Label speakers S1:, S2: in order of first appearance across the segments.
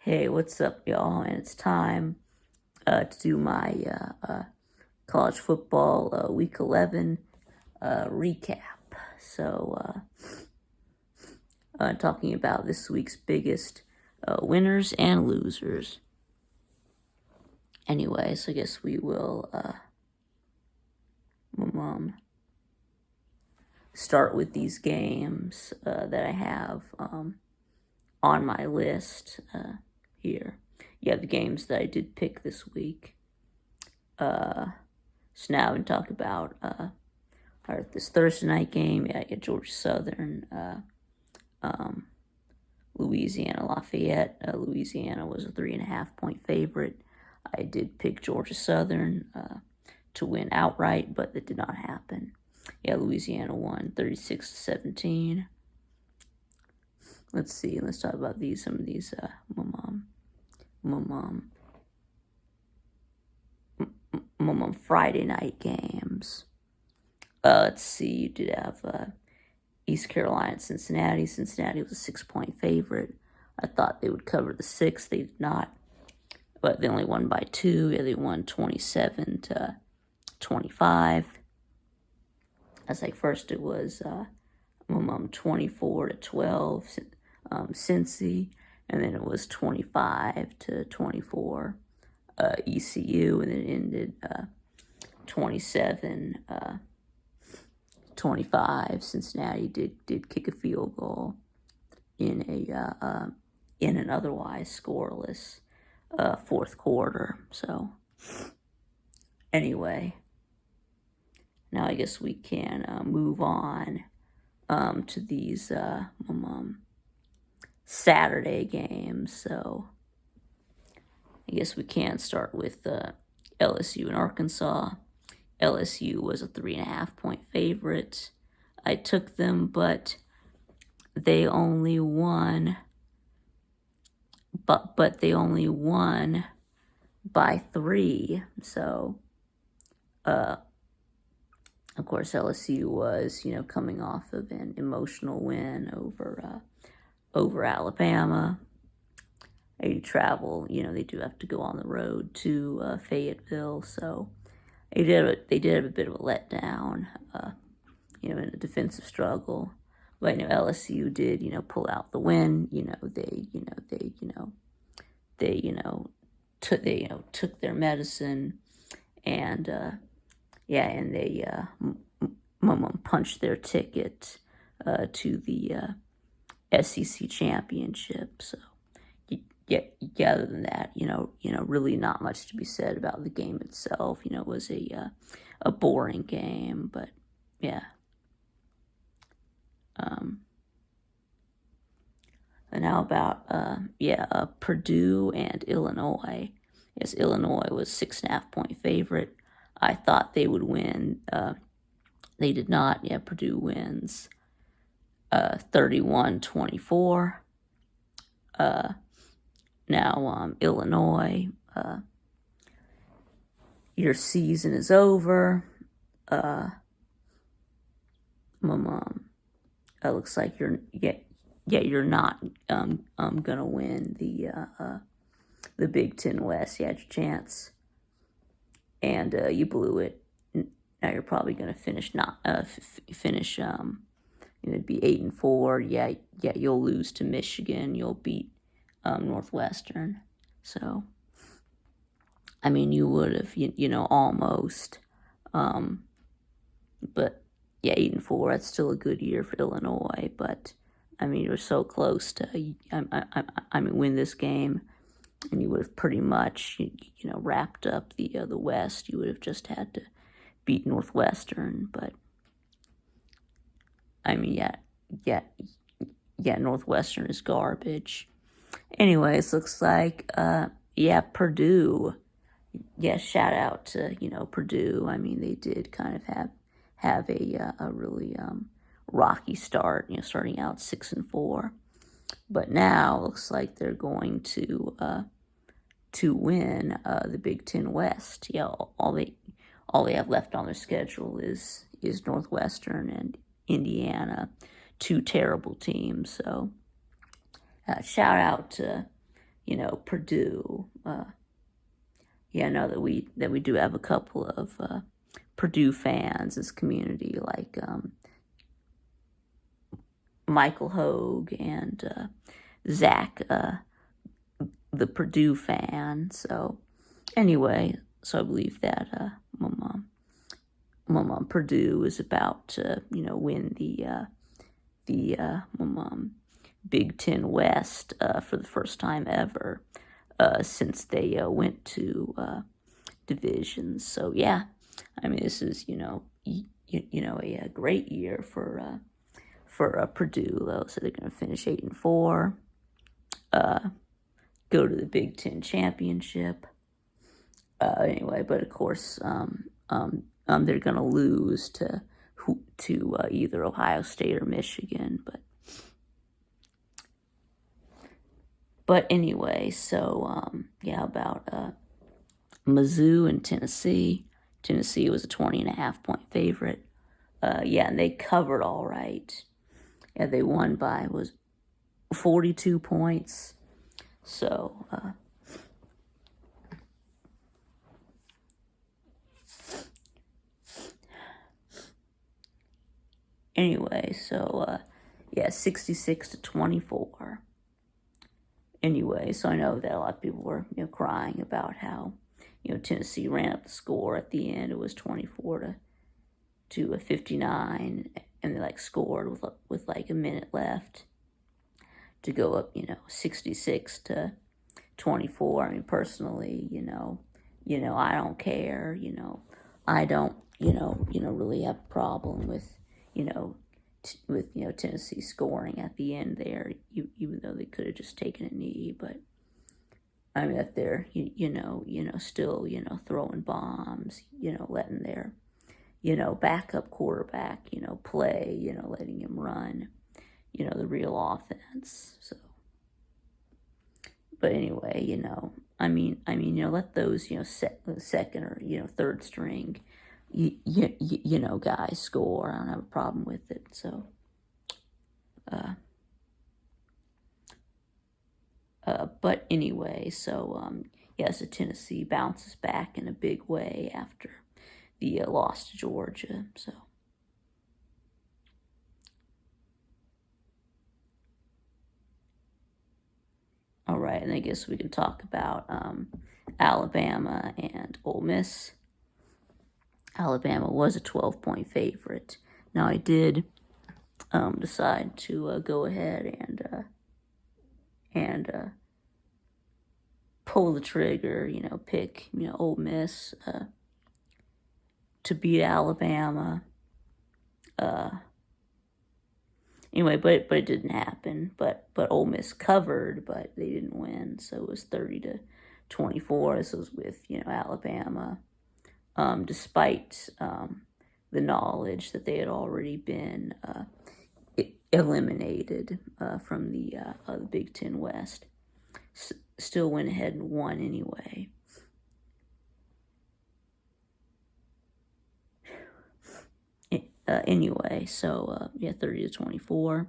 S1: Hey, what's up, y'all? And it's time to do my college football week 11 recap. So, talking about this week's biggest winners and losers. Anyway, so I guess we will start with these games that I have on my list here. You have the games that I did pick this week. So now we can talk about this Thursday night game. Yeah, Georgia Southern, Louisiana Lafayette. Louisiana was a 3.5-point favorite. I did pick Georgia Southern to win outright, but that did not happen. Yeah, Louisiana won 36-17. Let's see. Let's talk about some of these Friday night games. Let's see. You did have East Carolina and Cincinnati. Cincinnati was a 6-point favorite. I thought they would cover the 6. They did not, but they only won by 2. Yeah, they won 27-25. That's like first it was 24-12 Cincy, and then it was 25-24 ECU, and then it ended 27-25. Cincinnati did kick a field goal in an otherwise scoreless fourth quarter. So anyway, now I guess we can move on to these Saturday games. So I guess we can start with LSU and Arkansas. LSU was a 3.5-point favorite. I took them, but they only won. But they only won by 3. So, of course, LSU was coming off of an emotional win over Alabama. They travel. They do have to go on the road to Fayetteville, so. They did have a bit of a letdown, in a defensive struggle. But LSU did, pull out the win. They took their medicine, and and they punched their ticket to the SEC championship. So. Yeah, other than that, really not much to be said about the game itself. It was a boring game, but yeah. And now about Purdue and Illinois. Yes, Illinois was 6.5-point favorite. I thought they would win. They did not. Yeah, Purdue wins 31-24. Now, Illinois, your season is over. It looks like you're not gonna win the Big Ten West. You had your chance, and you blew it. Now you're probably gonna finish be 8-4. Yeah, you'll lose to Michigan. You'll beat Northwestern. So, you would have, almost. But yeah, 8-4. That's still a good year for Illinois. But you're so close to, win this game, and you would have pretty much, wrapped up the West. You would have just had to beat Northwestern. But Northwestern is garbage. Anyways, looks like, Purdue. Yeah, shout out to, Purdue. They did kind of have a really rocky start, starting out 6-4. But now looks like they're going to win the Big Ten West. Yeah, all they have left on their schedule is Northwestern and Indiana, 2 terrible teams. So shout out to Purdue. Yeah, I know that we do have a couple of Purdue fans as community, like Michael Hogue and Zach, the Purdue fan. So anyway, so I believe that Purdue is about to win the Big Ten West for the first time ever since they went to divisions. So yeah, I mean, this is a great year for Purdue, though. So they're going to finish 8-4, go to the Big Ten championship. Anyway, but of course, they're going to lose to either Ohio State or Michigan, but anyway, so yeah, about Mizzou and Tennessee. Tennessee was a 20.5-point favorite. Yeah, and they covered all right. Yeah, they won by 42 points. So anyway, so yeah, 66-24. Anyway, so I know that a lot of people were crying about how Tennessee ran up the score at the end. It was 24 to 59, and they scored with like a minute left to go up 66-24. I mean, personally, I don't care. I don't really have a problem with Tennessee scoring at the end there, even though they could have just taken a knee. But I mean, that they're still throwing bombs, letting their backup quarterback play, letting him run the real offense. So, but anyway, I mean, let those second or third string guys score. I don't have a problem with it. So but anyway, so so Tennessee bounces back in a big way after the loss to Georgia. So all right, and I guess we can talk about Alabama and Ole Miss. Alabama was a 12-point favorite. Now I did decide to go ahead and pull the trigger, pick Ole Miss to beat Alabama. Anyway, but it didn't happen. But Ole Miss covered, but they didn't win. So it was 30-24. This was with Alabama. Despite the knowledge that they had already been eliminated from the Big Ten West, still went ahead and won anyway. Anyway, so yeah, 30-24.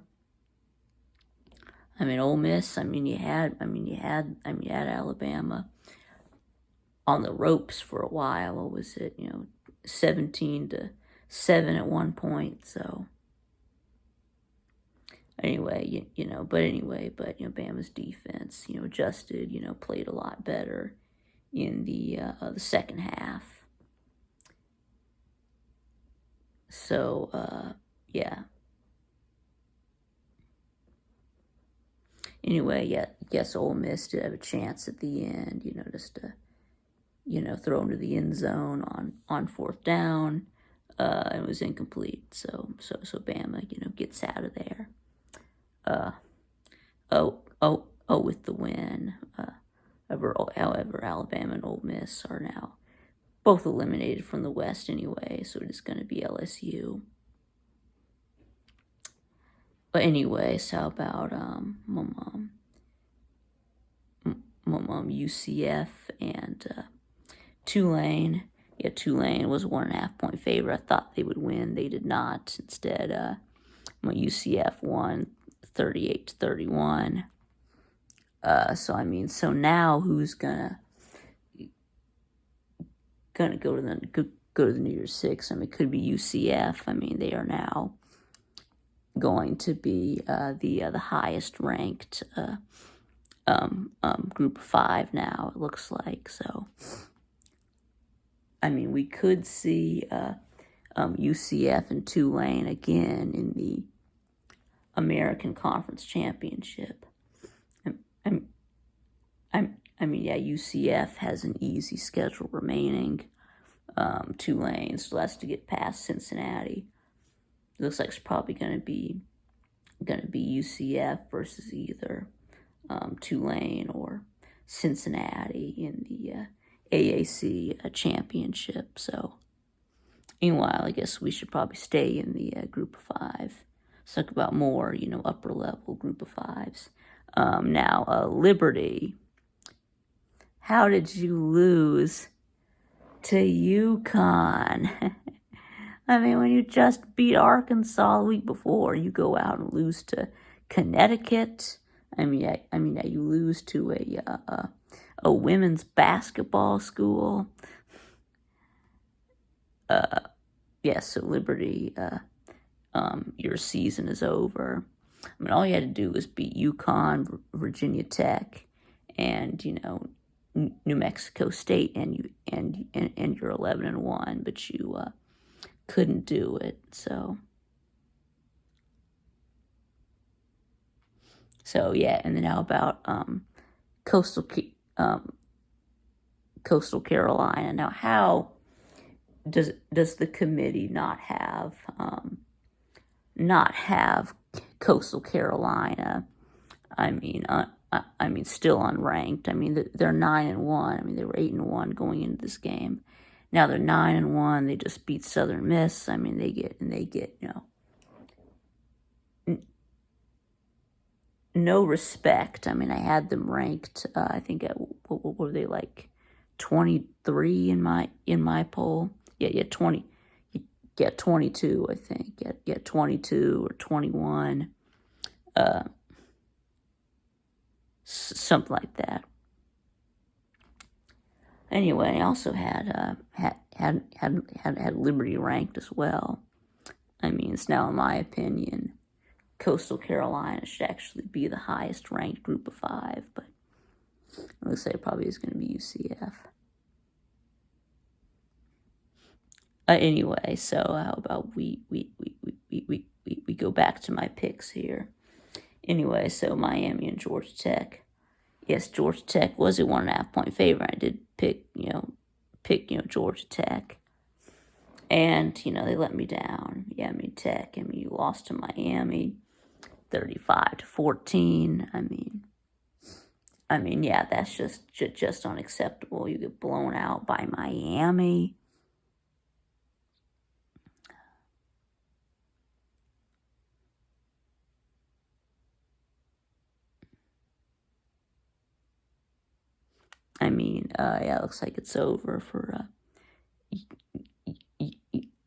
S1: I mean, Ole Miss. You had Alabama on the ropes for a while. What was it? 17-7 at one point. So anyway, but Bama's defense, adjusted, played a lot better in the second half. So yeah. Anyway, yeah, yes, Ole Miss did have a chance at the end, just to throw into the end zone on fourth down. It was incomplete. So Bama, gets out of there. With the win. However, Alabama and Ole Miss are now both eliminated from the West anyway, so it is going to be LSU. But anyway, so how about UCF and Tulane? Yeah, Tulane was a 1.5-point favorite. I thought they would win. They did not. Instead, UCF won 38-31. So now who's gonna go to the New Year's Six? I mean, it could be UCF. I mean, they are now going to be the highest ranked group of 5 now, it looks like. So I mean, we could see UCF and Tulane again in the American Conference Championship. I mean, yeah, UCF has an easy schedule remaining. Tulane still has to get past Cincinnati. It looks like it's probably going to be UCF versus either Tulane or Cincinnati in the AAC championship. So, meanwhile, I guess we should probably stay in the group of 5. Let's talk about more, upper level group of 5s. Now, Liberty. How did you lose to UConn? I mean, when you just beat Arkansas the week before, you go out and lose to Connecticut. I mean, you lose to a women's basketball school. So Liberty, your season is over. I mean, all you had to do was beat UConn, Virginia Tech, and New Mexico State, and you're 11-1, but you couldn't do it. So yeah, and then how about Coastal Carolina? Now, how does the committee not have Coastal Carolina? I mean, still unranked. I mean, they're 9-1. I mean, they were 8-1 going into this game. Now they're 9-1. They just beat Southern Miss. I mean, they get no respect. I mean, I had them ranked. I think what were they, like 23 in my poll? Yeah, 20. Yeah, 22. I think. Yeah, 22 or 21. Something like that. Anyway, I also had Liberty ranked as well. I mean, it's now, in my opinion, Coastal Carolina should actually be the highest ranked group of 5, but it looks like it probably is going to be UCF. Anyway, so how about we go back to my picks here. Anyway, so Miami and Georgia Tech. Yes, Georgia Tech was a 1.5 point favorite. I did pick Georgia Tech. And, they let me down. Yeah, Tech. You lost to Miami 35-14. I mean, yeah, that's just unacceptable. You get blown out by Miami. I mean, yeah, it looks like it's over for,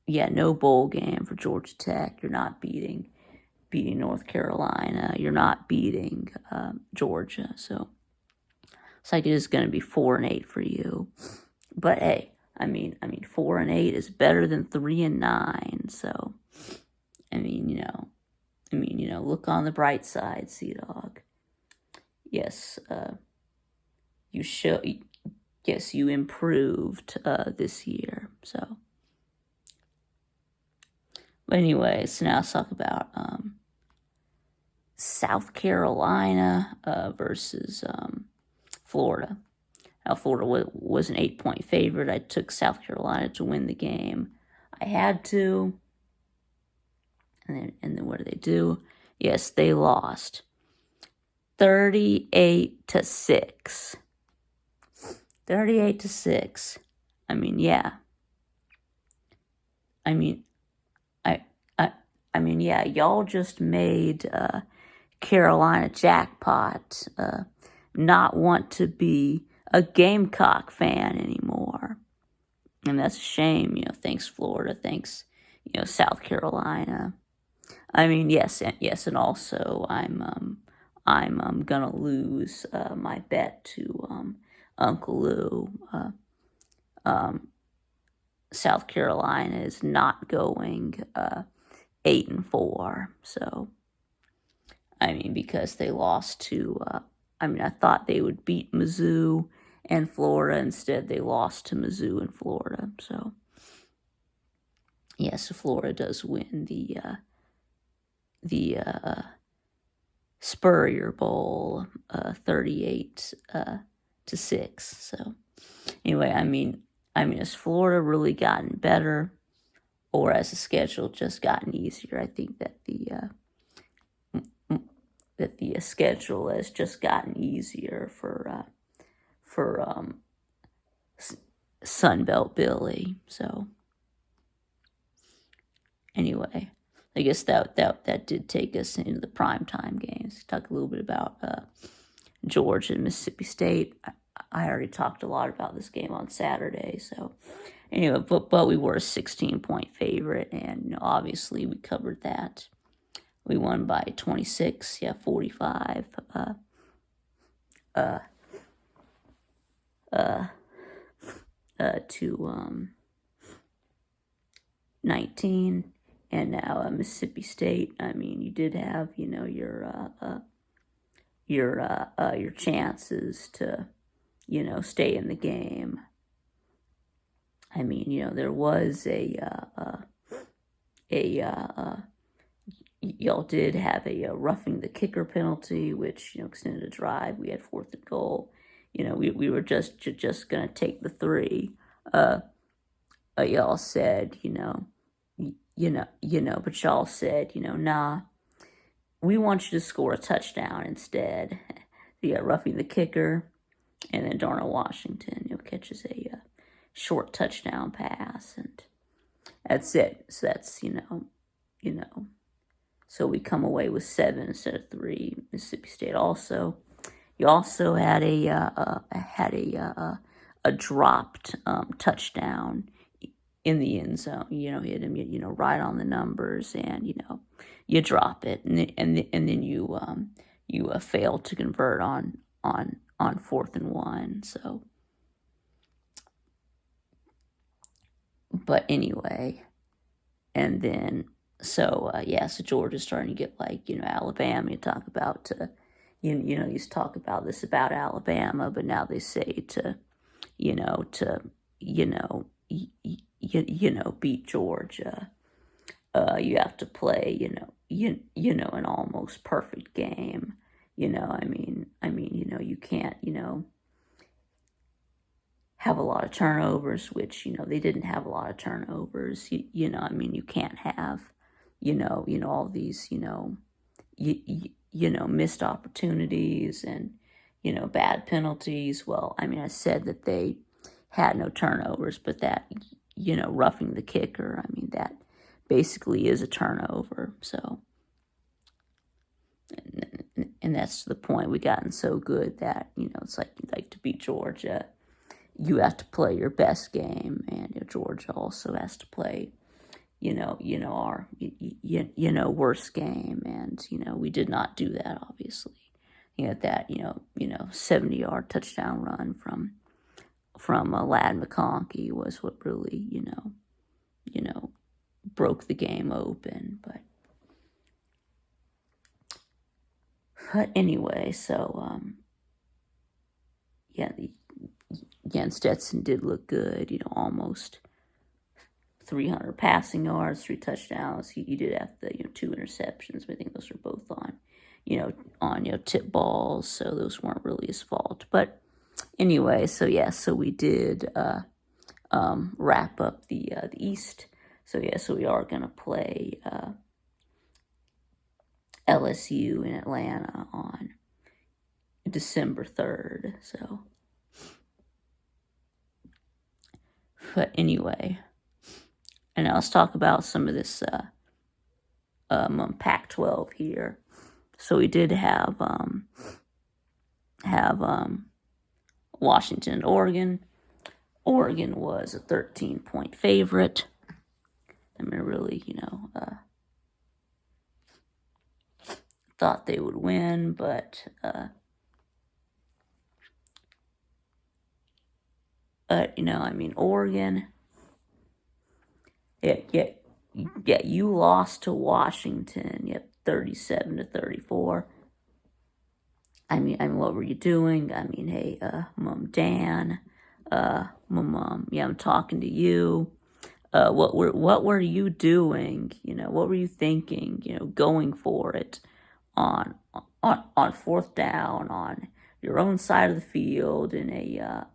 S1: no bowl game for Georgia Tech. You're not beating North Carolina. You're not beating Georgia. So it's like it is going to be 4-8 for you. But hey, I mean, 4-8 is better than 3-9. So, look on the bright side, Sea Dog. Yes, you improved this year. So, but anyway, so now let's talk about South Carolina versus Florida. Now, Florida was an 8-point favorite. I took South Carolina to win the game. I had to. And then what did they do? Yes, they lost 38-6. 38-6. I mean, yeah. I mean, yeah, y'all just made Carolina Jackpot not want to be a Gamecock fan anymore. And that's a shame, thanks Florida, thanks, South Carolina. I mean, yes, and also I'm I'm gonna lose my bet to Uncle Lou. South Carolina is not going 8-4. So, I mean, because they lost to, I thought they would beat Mizzou and Florida. Instead, they lost to Mizzou and Florida. So, yes, Florida does win the Spurrier Bowl 38 to 6. So, anyway, I mean, has Florida really gotten better, or has the schedule just gotten easier? I think that the schedule has just gotten easier for Sunbelt Billy. So anyway, I guess that did take us into the primetime games. Talk a little bit about Georgia and Mississippi State. I already talked a lot about this game on Saturday. So anyway, but we were a 16-point favorite, and obviously we covered that. We won by 26, 45 to 19. And now Mississippi State, I mean, you did have, your chances to, stay in the game. I mean, there was y'all did have a roughing the kicker penalty, which extended a drive. We had 4th and goal. We were just gonna take the 3. Y'all said, but y'all said, nah, we want you to score a touchdown instead. Roughing the kicker, and then Darnell Washington, catches a short touchdown pass, and that's it. So that's so we come away with 7 instead of 3. Mississippi State you also had a dropped touchdown in the end zone. Hit him, right on the numbers, and you drop it, and then you fail to convert on 4th and 1. So, but anyway, and then so Georgia's starting to get like Alabama. You talk about you talk about this about Alabama, but now they say to beat Georgia, you have to play an almost perfect game. You can't have a lot of turnovers, which they didn't have a lot of turnovers. You can't have all these missed opportunities and bad penalties. Well, I said that they had no turnovers, but that roughing the kicker, that basically is a turnover. So, and that's the point. We gotten so good that it's like to beat Georgia, you have to play your best game, and Georgia also has to play our worst game, and we did not do that. Obviously, that 70-yard touchdown run from Ladd McConkey was what really broke the game open. But anyway, so again, Stetson did look good. Almost 300 passing yards, 3 touchdowns. He did have the 2 interceptions, but I think those were both on tip balls, so those weren't really his fault. But anyway, so we did wrap up the East. So so we are gonna play LSU in Atlanta on December 3rd. So, but anyway. And now let's talk about some of this Pac-12 here. So we did have Washington and Oregon. Oregon was a 13-point favorite. Really, thought they would win, but I mean, Oregon, you lost to Washington, 37-34. I mean, what were you doing? I mean, hey, Mom, Dan, Mom, I'm talking to you. What were you doing? What were you thinking? Going for it on fourth down on your own side of the field in a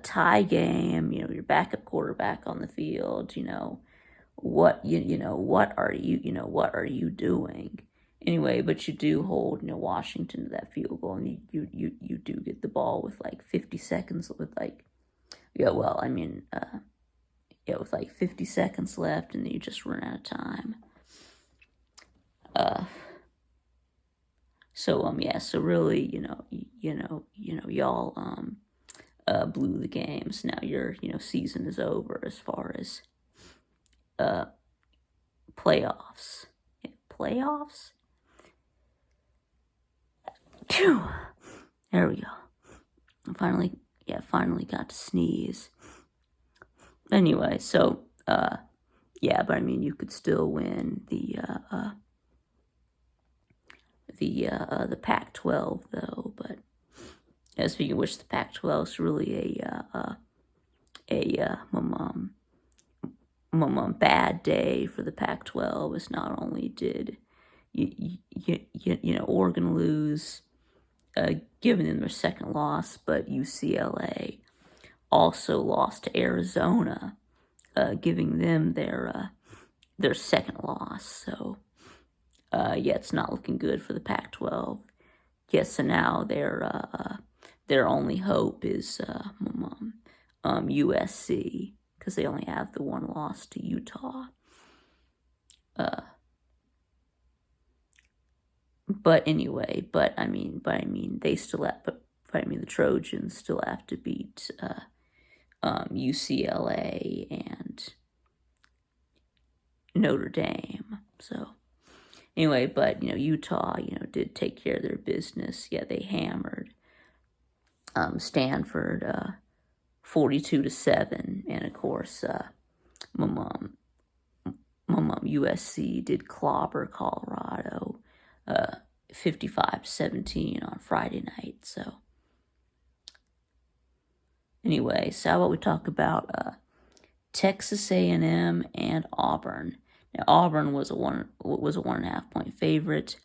S1: tie game. Your backup quarterback on the field. What what are you doing? Anyway, but you do hold Washington to that field goal, and you do get the ball with like 50 seconds with like with like 50 seconds left, and then you just run out of time. So really, y'all blew the games. Now your season is over as far as playoffs. Playoffs. Phew. There we go. Finally got to sneeze. Anyway, so but I mean, you could still win the Pac-12 though. But speaking of which, the Pac-12 is really a bad day for the Pac-12. Is not only did Oregon lose, giving them their second loss, but UCLA also lost to Arizona, giving them their second loss. So it's not looking good for the Pac-12. So now their only hope is USC, because they only have the one loss to Utah. But anyway, I mean, they still have. The Trojans still have to beat UCLA and Notre Dame. So anyway, but Utah, did take care of their business. They hammered Stanford 42-7, and of course, USC did clobber Colorado 55-17 on Friday night. So anyway, so how about we talk about Texas A&M and Auburn. Now Auburn was a 1.5 point favorite,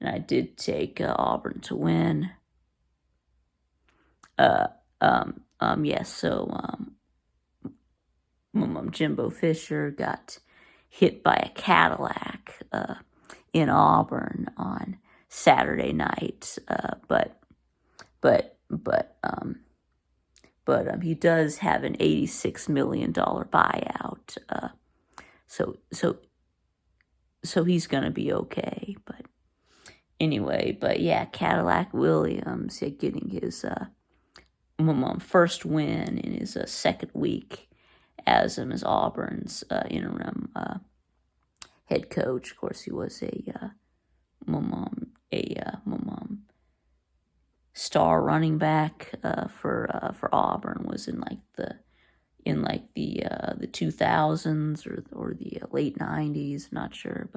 S1: and I did take Auburn to win. Jimbo Fisher got hit by a Cadillac in Auburn on Saturday night, but he does have an $86 million buyout, so he's gonna be okay. But anyway, Cadillac Williams getting his first win in his second week as Auburn's interim head coach. Of course, he was a star running back for Auburn. Was in the 2000s or the late 90s. Not sure,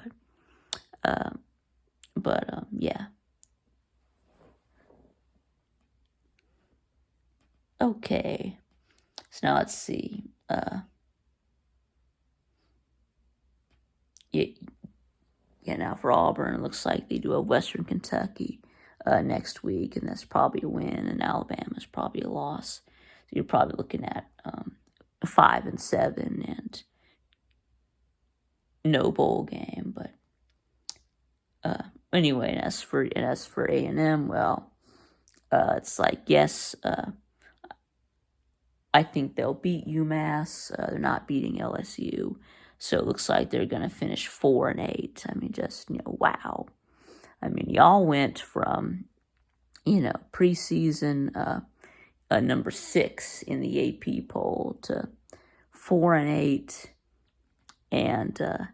S1: but yeah. Okay, so now let's see. Now for Auburn, it looks like they do have Western Kentucky next week, and that's probably a win, and Alabama's probably a loss. So you're probably looking at 5-7 and no bowl game. But anyway, and as for A&M, well, it's like, yes, I think they'll beat UMass. They're not beating LSU. So it looks like they're going to finish 4-8. I mean, just, wow. I mean, y'all went from, preseason number 6 in the AP poll to 4-8 and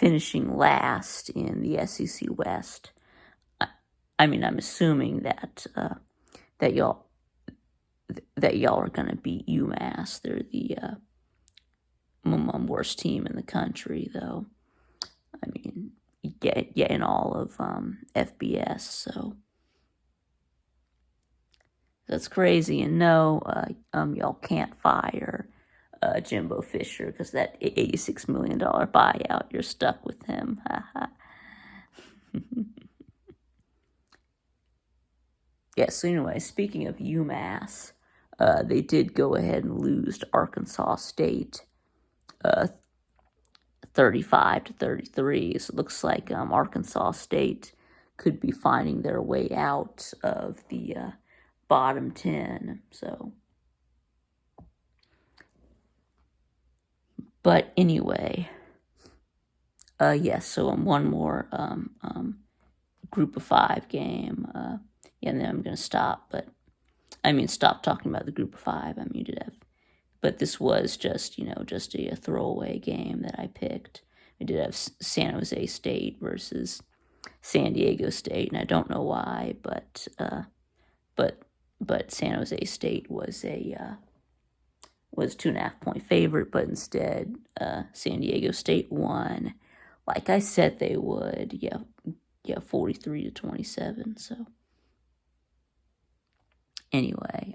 S1: finishing last in the SEC West. I mean, I'm assuming that that y'all are going to beat UMass. They're the worst team in the country, though. I mean, yeah, in all of FBS. So that's crazy. And no, y'all can't fire Jimbo Fisher because that $86 million buyout, you're stuck with him. Yeah, so anyway, speaking of UMass, they did go ahead and lose to Arkansas State 35-33. So it looks like Arkansas State could be finding their way out of the bottom 10. So, but anyway, yes. So one more Group of 5 game. Yeah, and then I'm gonna stop. But I mean, stop talking about the Group of 5. I mean, you did have. But this was just, just a throwaway game that I picked. We did have San Jose State versus San Diego State, and I don't know why, but San Jose State was a 2.5-point favorite, but instead San Diego State won, like I said they would. Yeah, 43-27. So anyway,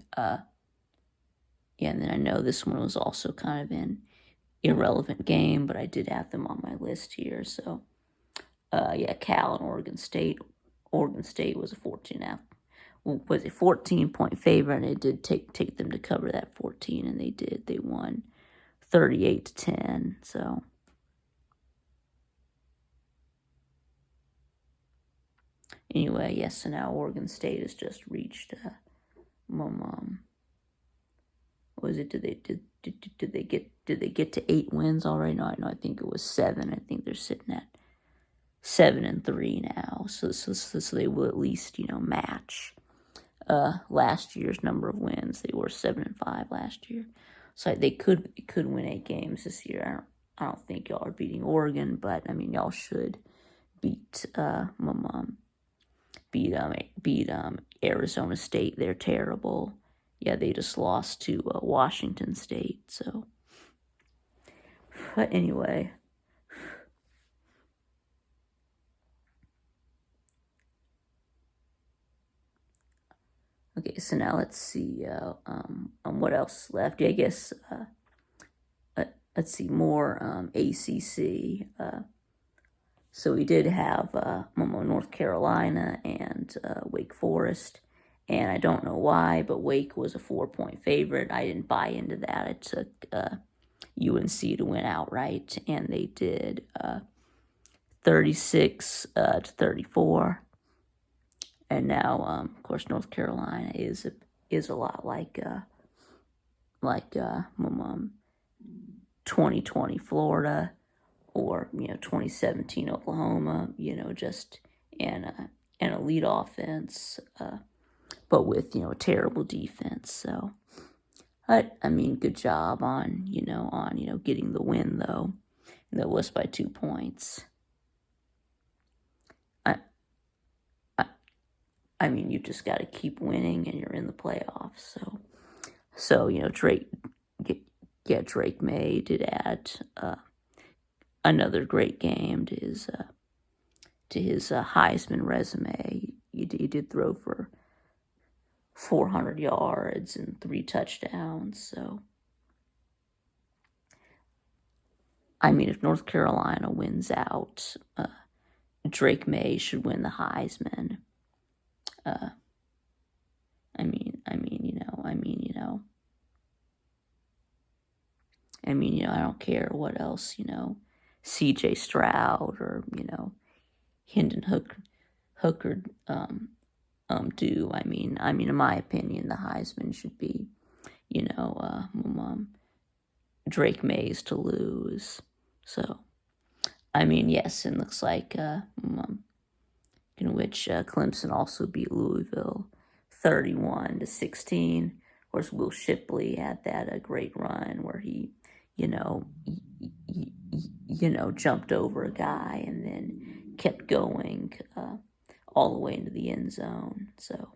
S1: yeah, and then I know this one was also kind of an irrelevant game, but I did have them on my list here. So, yeah, Cal and Oregon State. Oregon State was a 14-point favorite, and it did take them to cover that 14, and they did. They won 38-10. So, anyway, yes. So now Oregon State has just reached. What was it? Did they get to 8 wins already? No, I think it was 7. I think they're sitting at 7-3 now. So they will at least match last year's number of wins. They were 7-5 last year, so they could win 8 games this year. I don't think y'all are beating Oregon, but I mean y'all should beat Arizona State. They're terrible. Yeah, they just lost to Washington State. So, but anyway. Okay, so now let's see what else left. Yeah, I guess let's see more ACC. So we did have North Carolina and Wake Forest, and I don't know why, but Wake was a 4-point favorite. I didn't buy into that. It took UNC to win outright, and they did 36-34. And now, of course, North Carolina is a lot like 2020 Florida, or 2017 Oklahoma. Just an elite offense, but with a terrible defense. So, I mean, good job on getting the win though. And that was by 2 points. I mean, you just got to keep winning, and you're in the playoffs. So Drake May did add another great game to his Heisman resume. He did throw for 400 yards and 3 touchdowns. So, I mean, if North Carolina wins out, Drake May should win the Heisman. I don't care what else, C.J. Stroud or, Hendon Hooker do. I mean, in my opinion, the Heisman should be, Drake May's to lose. So, I mean, yes, it looks like in which Clemson also beat Louisville 31-16. Of course, Will Shipley had that great run where he jumped over a guy and then kept going all the way into the end zone. So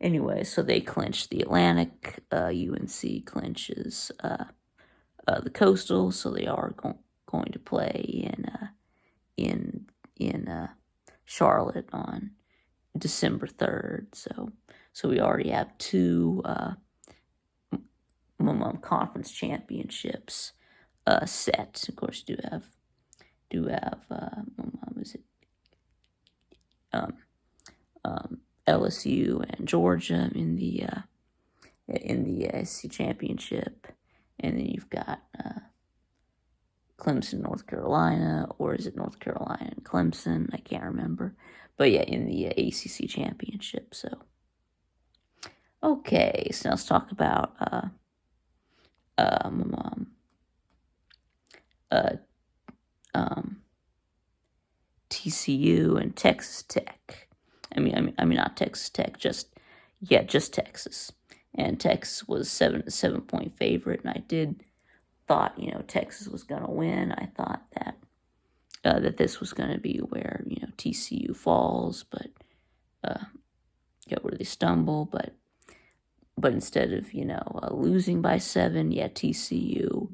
S1: anyway, so they clinched the Atlantic. UNC clinches the Coastal, so they are going to play in Charlotte on December 3rd. So we already have two conference championships set. Of course, do have is it LSU and Georgia in the SEC championship, and then you've got Clemson, North Carolina, or is it North Carolina and Clemson? I can't remember, but yeah, in the ACC championship. So okay, so let's talk about TCU and Texas Tech. I mean not Texas Tech, just Texas. And Texas was 7-point favorite, and I thought Texas was going to win. I thought that that this was going to be where TCU falls, but where they stumble, but instead of losing by 7, TCU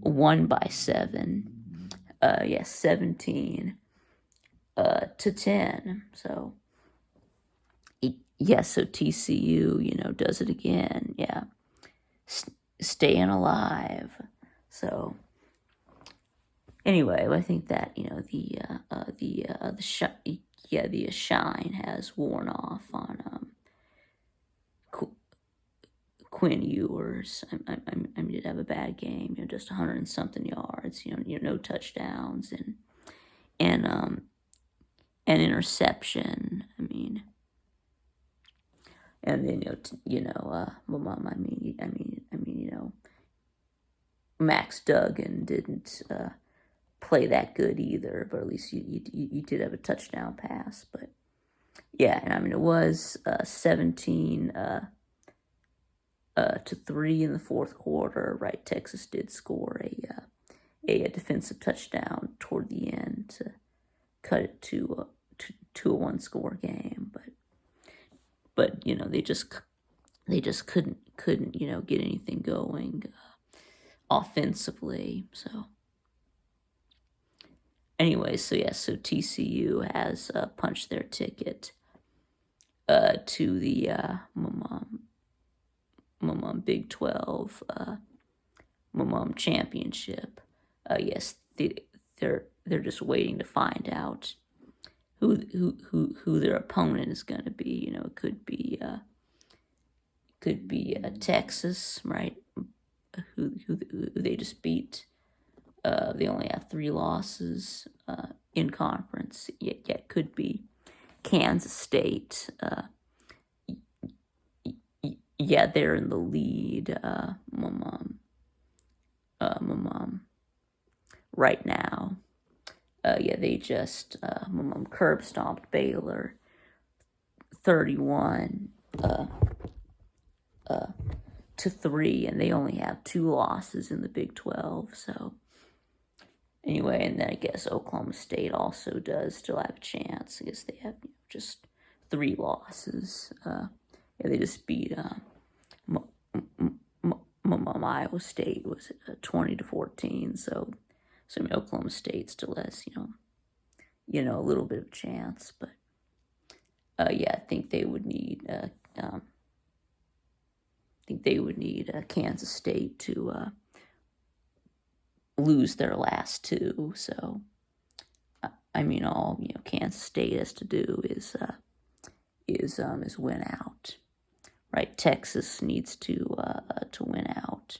S1: won by 7. 17 to 10. So so TCU does it again. Staying alive. So anyway, I think that the shine has worn off on Quinn Ewers. I mean, did have a bad game. Just 100 and something yards. No touchdowns and an interception. I mean, and then Max Duggan didn't play that good either, but at least you did have a touchdown pass. But yeah, and I mean it was 17 to 3 in the fourth quarter. Right, Texas did score a defensive touchdown toward the end to cut it to a 1-score game, but they just couldn't get anything going offensively. So anyway, so TCU has punched their ticket to the Big 12 championship. Yes, they're just waiting to find out who their opponent is going to be. It could be Texas, right? Who they just beat. They only have 3 losses in conference. Yet could be Kansas State. They're in the lead. Right now. They just curb stomped Baylor 31 to 3, and they only have 2 losses in the Big 12. So anyway, and then I guess Oklahoma State also does still have a chance. I guess they have just 3 losses. They just beat Iowa State, was 20 to 14. So Oklahoma State still has a little bit of a chance, but I think they would need Kansas State to lose their last 2. So all Kansas State has to do is win out. Right, Texas needs to win out.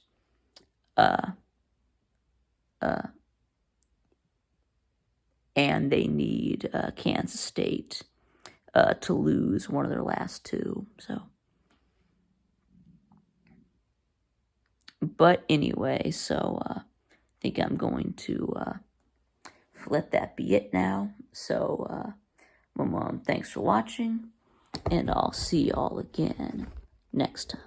S1: And they need Kansas State to lose one of their last 2. So, but anyway, so I think I'm going to let that be it now. So, thanks for watching, and I'll see y'all again next time.